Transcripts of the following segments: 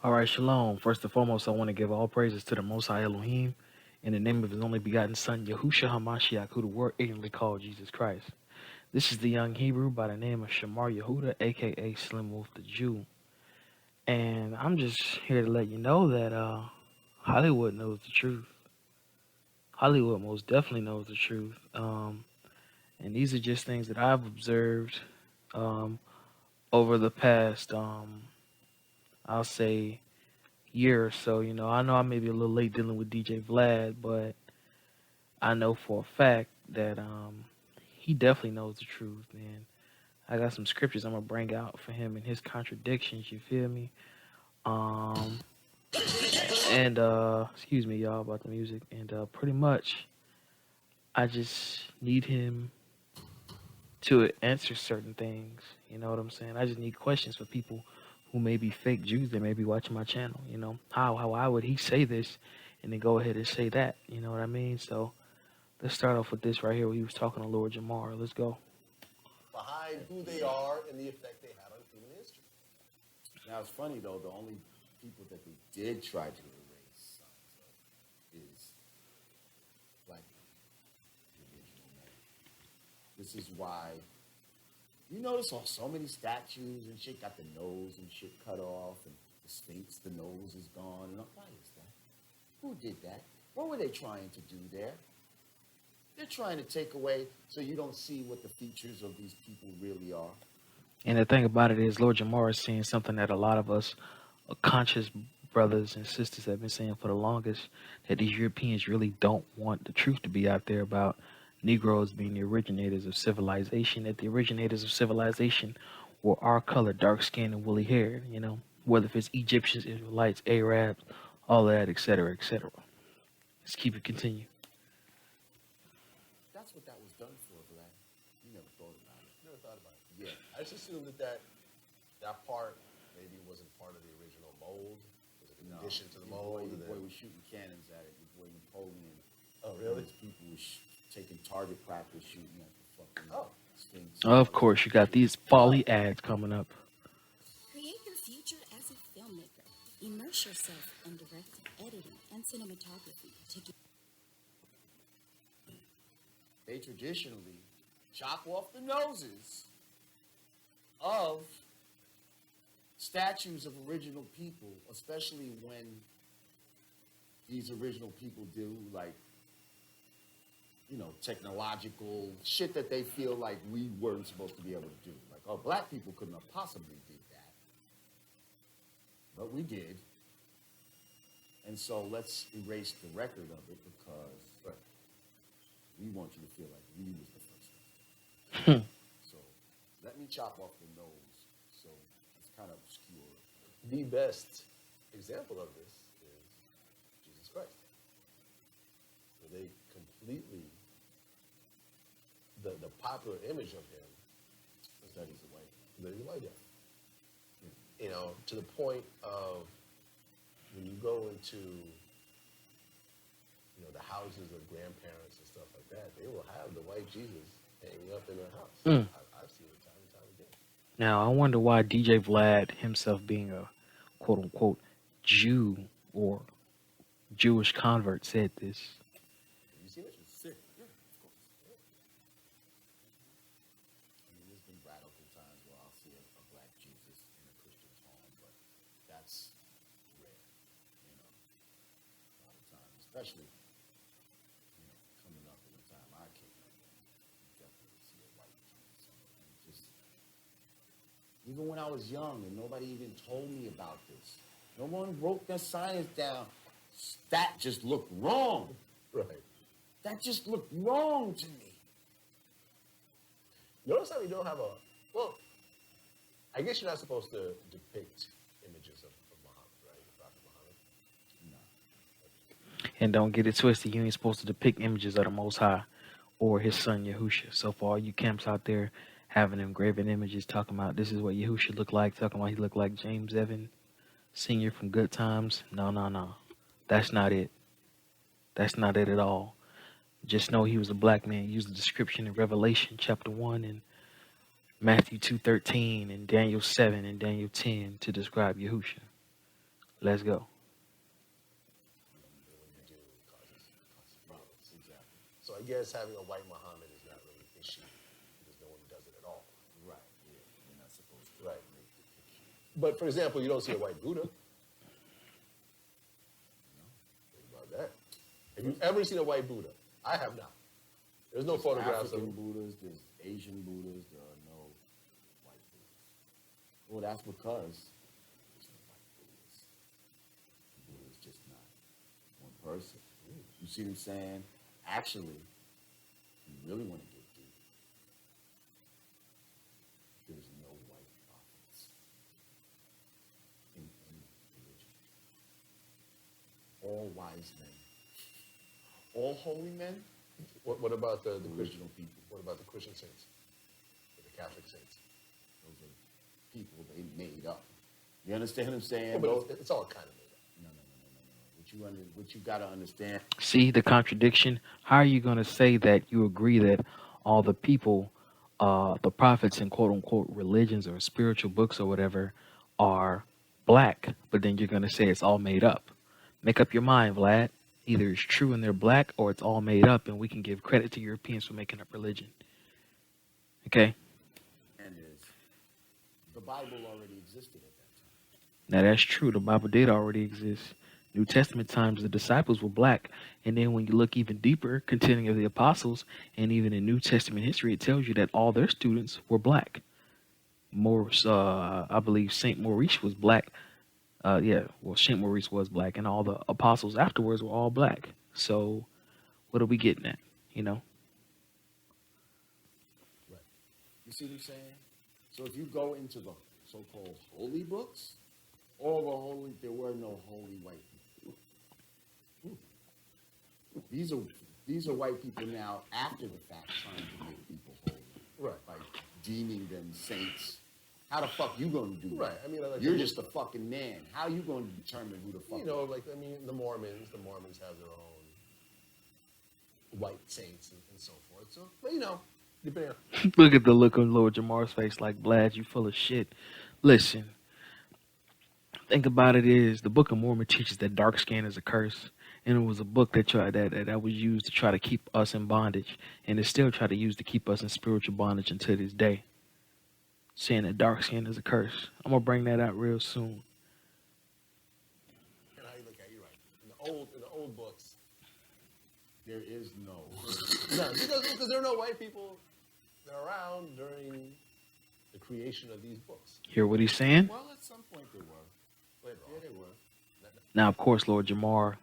All right, shalom. First and foremost, I want to give all praises to the Most High Elohim in the name of His only begotten Son, Yahushua HaMashiach, who the word ignorantly called Jesus Christ. This is the young Hebrew by the name of Shamar Yehuda, aka Slim Wolf the Jew. And I'm just here to let you know that Hollywood knows the truth. Hollywood most definitely knows the truth. And these are just things that I've observed um, over the past, I'll say, year or so. I know I may be a little late dealing with DJ Vlad, but I know for a fact that he definitely knows the truth, man. I got some scriptures I'm gonna bring out for him and his contradictions. You feel me? Um, and excuse me, y'all, about the music. And pretty much, I just need him to answer certain things. You know what I'm saying? I just need questions for people who may be fake Jews that may be watching my channel. How would he say this and then go ahead and say that? You know what I mean? So let's start off with this right here where he was talking to Lord Jamar. Let's go. Behind who they are and the effect they had on human history. Now it's funny though, the only people that they did try to erase is black people, the original man. This is why you notice so many statues and shit got the nose and shit cut off, and the Sphinx, the nose is gone. And why is that? Who did that? What were they trying to do there? They're trying to take away so you don't see what the features of these people really are. And the thing about it is, Lord Jamar is saying something that a lot of us conscious brothers and sisters have been saying for the longest, that these Europeans really don't want the truth to be out there about Negroes being the originators of civilization, that the originators of civilization were our color, dark skinned and woolly haired, whether if it's Egyptians, Israelites, Arabs, all that, etc., etc. Let's keep it continue. That's what that was done for, Vlad. You never thought about it. Never thought about it. Yeah. I just assumed that part maybe wasn't part of the original mold. It was a condition to the mold. Your boy was shooting cannons at it. Your boy Napoleon. Oh, really? His people was taking target practice shooting at the fucking Sphinx. Of course, you got these folly ads coming up. Create your future as a filmmaker. Immerse yourself in directing, editing, and cinematography to get. They traditionally chop off the noses of statues of original people, especially when these original people do technological shit that they feel like we weren't supposed to be able to do. Like, oh, black people couldn't have possibly did that. But we did. And so let's erase the record of it because we want you to feel like we was the first one. So let me chop off the nose. So it's kind of obscure. The best example of this is Jesus Christ. Where they completely, the popular image of him is that he's a white guy. You know, to the point of when you go into, the houses of grandparents and stuff like that, they will have the white Jesus hanging up in their house. I've seen it time and time again. Now, I wonder why DJ Vlad himself being a quote-unquote Jew or Jewish convert said this. You see it? It's sick. Yeah, of course. Yeah. I mean, there's been radical times where I'll see a black Jesus in a Christian's home, but that's rare, a lot of times, especially, coming up in the time I came up, you definitely see a white Jesus. And just, even when I was young and nobody even told me about this, no one wrote their science down, that just looked wrong. Right. That just looked wrong to me. Notice how we don't have I guess you're not supposed to depict images of Muhammad, right? The Prophet Muhammad. No. And don't get it twisted, you ain't supposed to depict images of the Most High or his son Yahusha. So for all you camps out there having them graven images talking about this is what Yahusha looked like, talking about he looked like James Evan Sr. from Good Times. No. That's not it. That's not it at all. Just know he was a black man. Use the description in Revelation chapter 1 and Matthew 2:13 and Daniel 7 and Daniel 10 to describe Yahusha. Let's go. And when you do, it causes problems. Exactly. So I guess having a white Muhammad is not really an issue because no one does it at all. Right. Yeah. You're not supposed to Right. make the picture. But for example, you don't see a white Buddha. Think about that. Have you ever seen a white Buddha? I have not. There's no photographs of African him. Buddhas, there's Asian Buddhas, there are no white Buddhas. Well, that's because there's no white Buddhas. The Buddha is just not one person. You see what I'm saying? Actually, if you really want to get deep, there's no white prophets in any religion. All wise men, all holy men, What about the Christian original people. What about the Christian saints? Or the Catholic saints? Those are people they made up. You understand what I'm saying? Yeah, but it's all kind of made up. No. What you got to understand. See the contradiction? How are you going to say that you agree that all the people, the prophets and quote unquote religions or spiritual books or whatever are black, but then you're going to say it's all made up? Make up your mind, Vlad. Either it's true and they're black or it's all made up, and we can give credit to Europeans for making up religion. Okay? And is the Bible already existed at that time. Now that's true. The Bible did already exist. New Testament times, the disciples were black. And then when you look even deeper, continuing of the apostles, and even in New Testament history, it tells you that all their students were black. Maurice, I believe Saint Maurice was black. Saint Maurice was black, and all the apostles afterwards were all black. So, what are we getting at? You know? Right. You see what I'm saying? So if you go into the so-called holy books, there were no holy white people. These are white people now after the fact trying to make people holy. Right. By deeming them saints. How the fuck you gonna do that? Right. I mean, like, you're just a fucking man. How you gonna determine who the fuck? The Mormons have their own white saints and so forth. So, but depending on Look at the look on Lord Jamar's face like, Blad, you full of shit. Listen, think about it is, the Book of Mormon teaches that dark skin is a curse. And it was a book that was used to try to keep us in bondage. And it's still tried to use to keep us in spiritual bondage until this day. Saying that dark skin is a curse. I'm going to bring that out real soon. and how you look at it, you're right. In the old books, There is no. no, because there are no white people that are around during the creation of these books. Hear what he's saying? Well, at some point they were. Later Yeah, on. they were. Now, of course, Lord Jamar,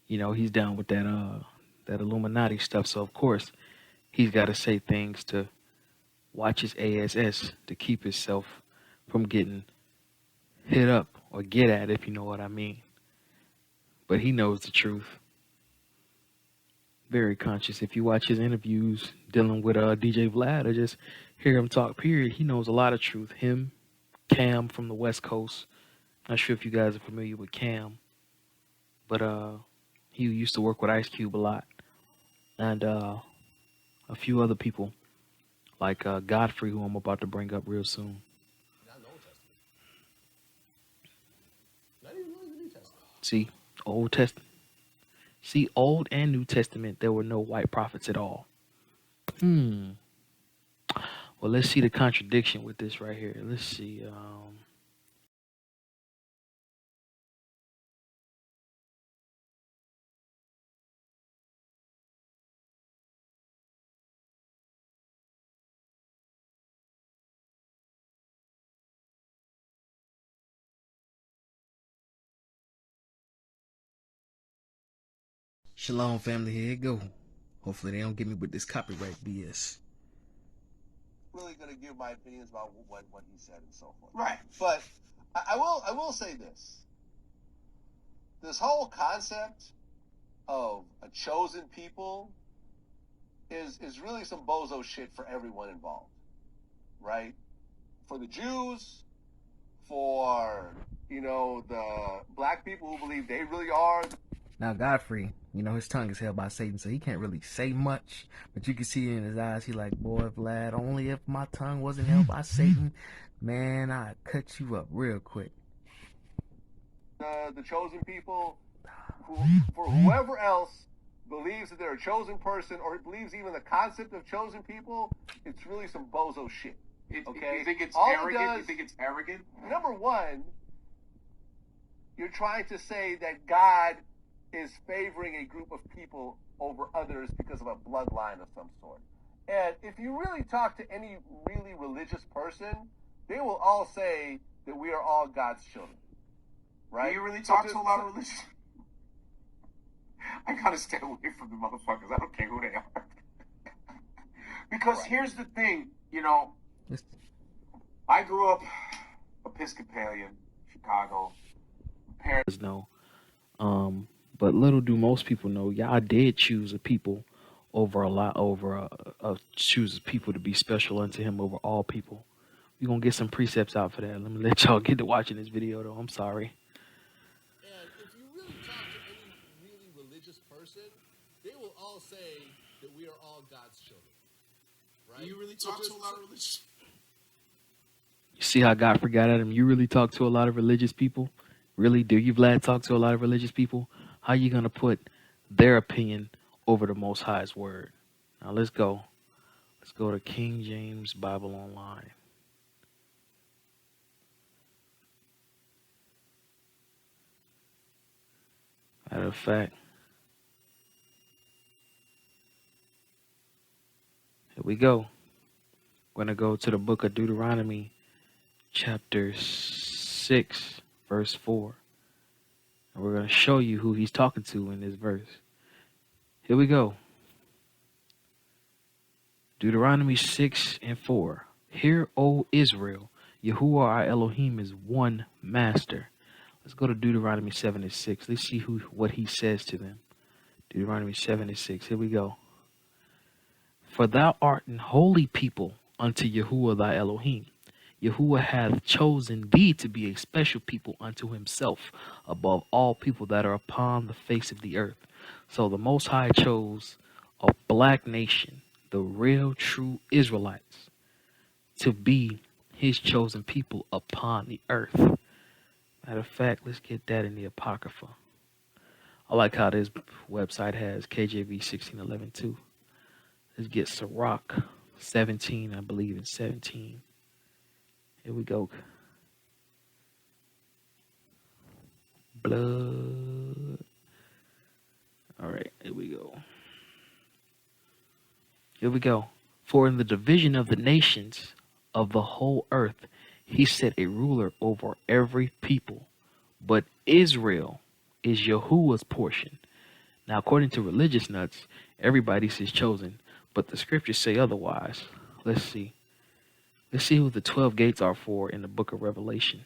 he's down with that Illuminati stuff. So, of course, he's got to say things to watch his ASS to keep himself from getting hit up or get at, if you know what I mean. But he knows the truth. Very conscious. If you watch his interviews dealing with DJ Vlad or just hear him talk, period, he knows a lot of truth. Him, Cam from the West Coast. Not sure if you guys are familiar with Cam, but he used to work with Ice Cube a lot. And a few other people like Godfrey, who I'm about to bring up real soon. Not in the Old Testament. Not even really the New Testament. See, Old Testament. See, Old and New Testament, there were no white prophets at all. Well, let's see the contradiction with this right here. Let's see. Shalom, family. Here it go. Hopefully, they don't get me with this copyright BS. Really going to give my opinions about what he said and so forth. Right. But I will say this. This whole concept of a chosen people is really some bozo shit for everyone involved. Right? For the Jews, for, the black people who believe they really are. Now, Godfrey, his tongue is held by Satan, so he can't really say much. But you can see in his eyes, he like, boy, Vlad, only if my tongue wasn't held by Satan, man, I'd cut you up real quick. the chosen people, for whoever else believes that they're a chosen person or believes even the concept of chosen people, it's really some bozo shit. Okay? You think it's All arrogant? It You think it's arrogant? Number one, you're trying to say that God is favoring a group of people over others because of a bloodline of some sort. And if you really talk to any really religious person, they will all say that we are all God's children. Right? Do you really talk to a lot of religious? I gotta stay away from the motherfuckers. I don't care who they are. Because here's the thing, you know, I grew up Episcopalian, Chicago. Parents know. But little do most people know, Yah did choose a people over chooses people to be special unto him over all people. We're gonna get some precepts out for that. Let me let y'all get to watching this video though. I'm sorry. And if you really talk to any really religious person, they will all say that we are all God's children. Right? Do you really talk to a lot of religious? You see how Godfrey got at him? You really talk to a lot of religious people? Really? Do you, Vlad, talk to a lot of religious people? How you gonna put their opinion over the Most High's word? Now let's go. Let's go to King James Bible Online. Matter of fact, here we go. We're going to go to the book of Deuteronomy, chapter 6, verse 4. And we're going to show you who he's talking to in this verse. Here we go. Deuteronomy 6 and 4. Hear, O Israel, Yahuwah our Elohim is one master. Let's go to Deuteronomy 7 and 6. Let's see what he says to them. Deuteronomy 7 and 6. Here we go. For thou art an holy people unto Yahuwah thy Elohim. Yahuwah hath chosen thee to be a special people unto himself above all people that are upon the face of the earth. So the Most High chose a black nation, the real true Israelites, to be his chosen people upon the earth. Matter of fact, let's get that in the Apocrypha. I like how this website has KJV 1611 too. Let's get Sirach 17, I believe in 17. Here we go. Blood. All right, here we go. Here we go. For in the division of the nations of the whole earth, he set a ruler over every people. But Israel is Yahuwah's portion. Now, according to religious nuts, everybody says chosen, but the scriptures say otherwise. Let's see. Let's see who the 12 gates are for in the book of Revelation.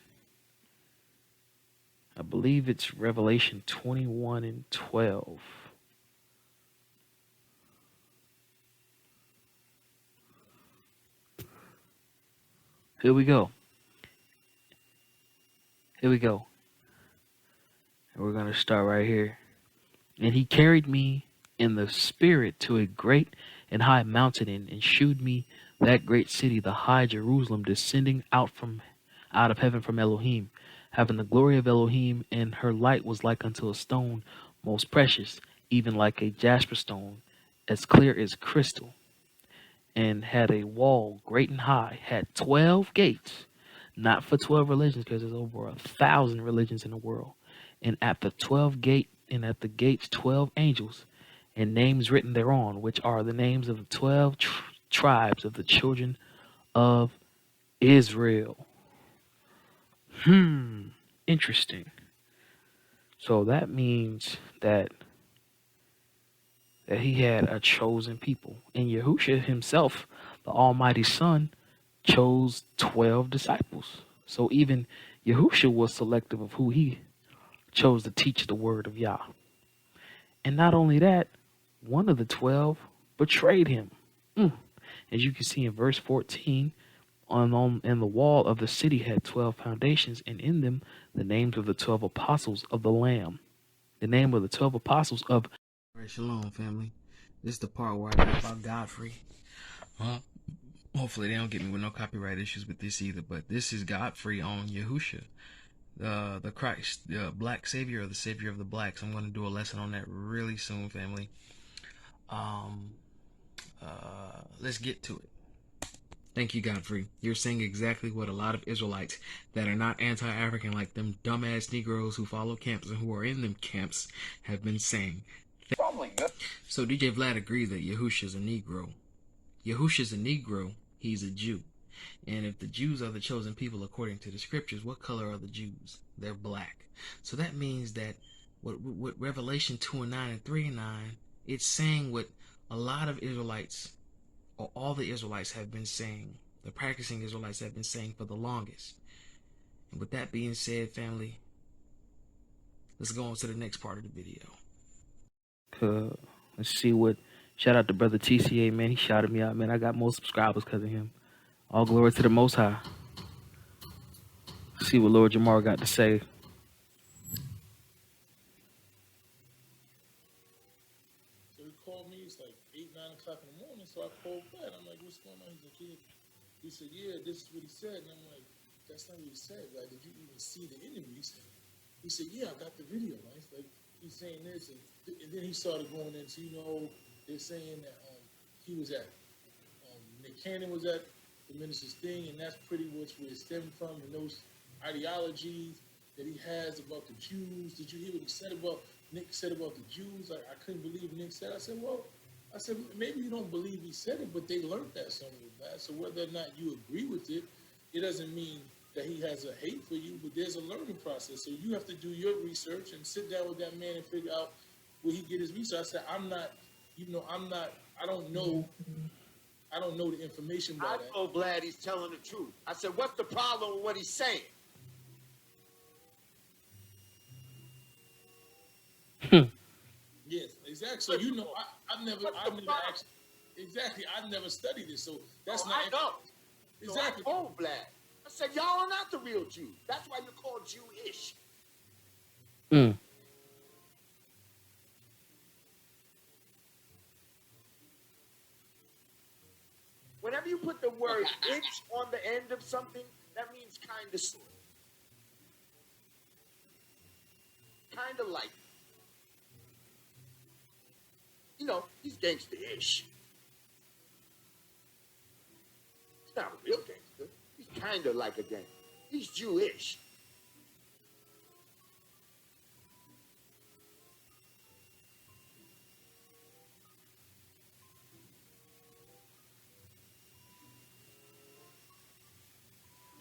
I believe it's Revelation 21 and 12. Here we go. Here we go. And we're going to start right here. And he carried me in the spirit to a great and high mountain and shewed me that great city, the high Jerusalem, descending out of heaven from Elohim, having the glory of Elohim, and her light was like unto a stone most precious, even like a jasper stone, as clear as crystal, and had a wall great and high, had 12 gates, not for 12 religions, because there's over 1,000 religions in the world, and at the gates 12 angels, and names written thereon, which are the names of the 12 tribes of the children of Israel. Interesting. So that means that he had a chosen people. And Yahushua himself, the Almighty Son, chose 12 disciples. So even Yahushua was selective of who he chose to teach the word of Yah. And not only that, one of the 12 betrayed him. As you can see in verse 14, and the wall of the city had 12 foundations, and in them the names of the 12 apostles of the Lamb. The name of the 12 apostles of... All right, shalom, family. This is the part where I talk about Godfrey. Hopefully they don't get me with no copyright issues with this either, but this is Godfrey on Yahushua. the Christ, black savior, or the savior of the blacks. I'm going to do a lesson on that really soon, family. Let's get to it. Thank you, Godfrey. You're saying exactly what a lot of Israelites that are not anti-African, like them dumbass Negroes who follow camps and who are in them camps, have been saying. Probably good. So DJ Vlad agrees that Yahusha's a Negro. Yahusha's a Negro. He's a Jew. And if the Jews are the chosen people according to the scriptures, what color are the Jews? They're black. So that means that what Revelation 2 and 9 and 3 and 9, it's saying what a lot of Israelites, or all the Israelites, have been saying, the practicing Israelites have been saying for the longest. And with that being said, family, let's go on to the next part of the video. Let's see what, shout out to brother TCA, man. He shouted me out, man. I got more subscribers because of him. All glory to the Most High. See what Lord Jamar got to say. So he called me. It's like 8, 9 o'clock in the morning. So I called back. I'm like, "What's going on?" He's like, "Yeah." He said, "Yeah, this is what he said." And I'm like, "That's not what he said. Like, did you even see the interview?" He said, "Yeah, I got the video." Right? It's like he's saying this, and then he started going into, they're saying that he was at Nick Cannon was at the minister's thing, and that's pretty much where it stemmed from, and those ideologies that he has about the Jews. Did you hear what he said about Nick said about the Jews? Like, I couldn't believe Nick said. I said, maybe you don't believe he said it, but they learned that somewhere, man. So whether or not you agree with it, it doesn't mean that he has a hate for you, but there's a learning process. So you have to do your research and sit down with that man and figure out where he get his research. I said, I don't know the information about that. I'm so glad he's telling the truth. I said, what's the problem with what he's saying? Yes, exactly. So I've never actually, exactly. I've never studied this, so that's not. I know. Exactly. So I told Vlad. I said, y'all are not the real Jews. That's why you're called Jewish. Whenever you put the word "itch" on the end of something, that means kind of sort. Kind of like. He's gangster-ish. He's not a real gangster. He's kind of like a gangster. He's Jewish.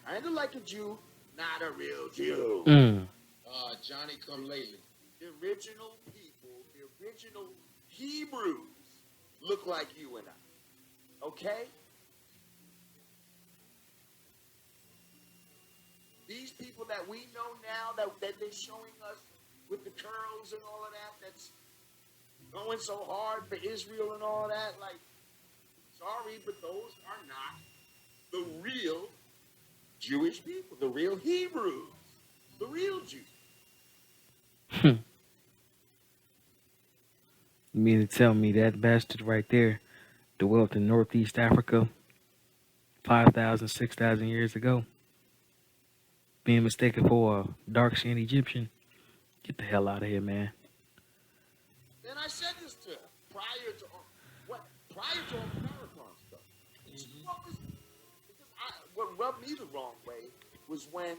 Kind of like a Jew, not a real Jew. Johnny come lately. The original people, the original Hebrews look like you and I. Okay? These people that we know now that they're showing us with the curls and all of that, that's going so hard for Israel and all that, like, sorry, but those are not the real Jewish people, the real Hebrews, the real Jews. You mean to tell me that bastard right there dwelt in Northeast Africa 5,000, 6,000 years ago, being mistaken for a dark-skinned Egyptian? Get the hell out of here, man. And I said this to her prior to all Farrakhan stuff. What rubbed me the wrong way was when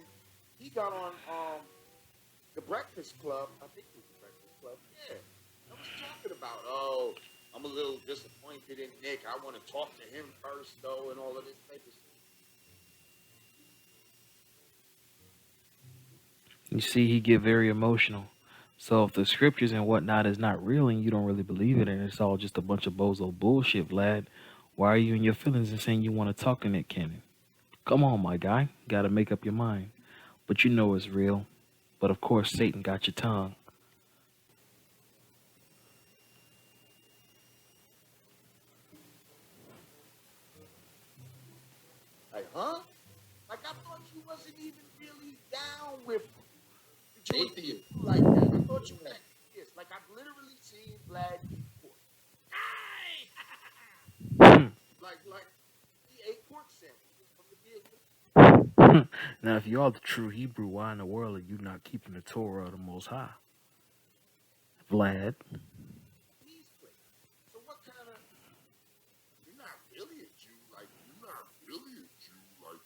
he got on the Breakfast Club. I think it was the Breakfast Club. Yeah. I was talking about, I'm a little disappointed in Nick. I want to talk to him first, though, and all of this type of stuff. You see, he get very emotional. So if the scriptures and whatnot is not real and you don't really believe it and it's all just a bunch of bozo bullshit, Vlad, why are you in your feelings and saying you want to talk to Nick Cannon? Come on, my guy. Got to make up your mind. But you know it's real. But of course, Satan got your tongue. Like, huh? Like, I thought you wasn't even really down with the Jewish people like that. I thought you were yes. Like, I've literally seen Vlad eat pork. Like he ate pork sandwiches from the vehicle. Now, if you are the true Hebrew, why in the world are you not keeping the Torah of the Most High? Vlad. He's great. So what kind of? You're not really a Jew. Like you're not really a Jew. Like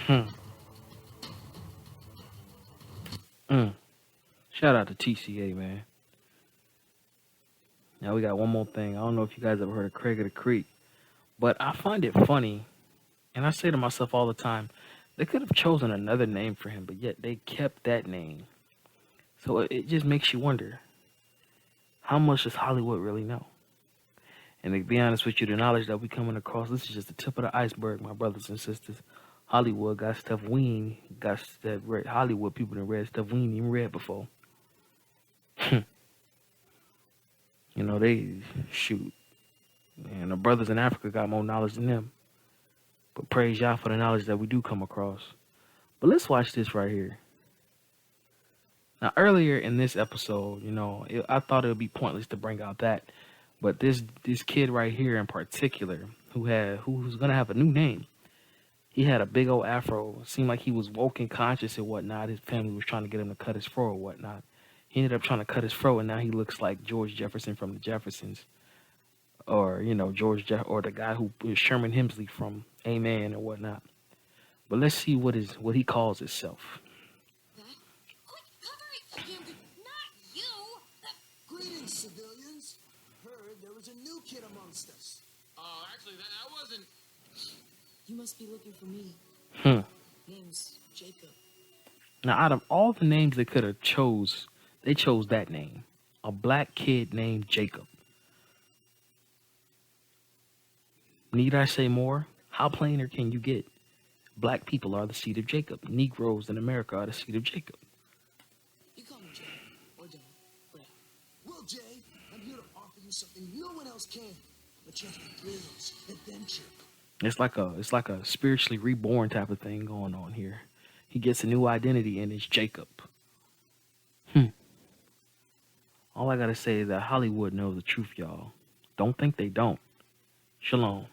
Hmm. Mm. Shout out to TCA, man. Now we got one more thing. I don't know if you guys ever heard of Craig of the Creek, but I find it funny, and I say to myself all the time, they could have chosen another name for him, but yet they kept that name. So it just makes you wonder, how much does Hollywood really know? And to be honest with you, the knowledge that we coming across, this is just the tip of the iceberg, my brothers and sisters. Hollywood got stuff we ain't got that read. Hollywood people that read stuff we ain't even read before. You know, they shoot. And the brothers in Africa got more knowledge than them. But praise y'all for the knowledge that we do come across. But let's watch this right here. Now, earlier in this episode, you know, I thought it would be pointless to bring out that. But this kid right here in particular, who's gonna have a new name, he had a big old afro. Seemed like he was woke and conscious and whatnot. His family was trying to get him to cut his fro or whatnot. He ended up trying to cut his fro, and now he looks like George Jefferson from the Jeffersons, or you know or the guy who is Sherman Hemsley from Amen or whatnot. But let's see what he calls himself. Quick, cover it, Andy. Not you. Greetings, civilians. Heard there was a new kid amongst us. actually, that wasn't. You must be looking for me. Name's Jacob. Now, out of all the names they could have chose, they chose that name. A black kid named Jacob. Need I say more? How plainer can you get? Black people are the seed of Jacob. Negroes in America are the seed of Jacob. You call me Jay, or Dad, Brad. Well, Jay, I'm here to offer you something no one else can. A chance for thrills, adventure. It's like a spiritually reborn type of thing going on here. He gets a new identity and it's Jacob. All I gotta say is that Hollywood knows the truth, y'all. Don't think they don't. Shalom.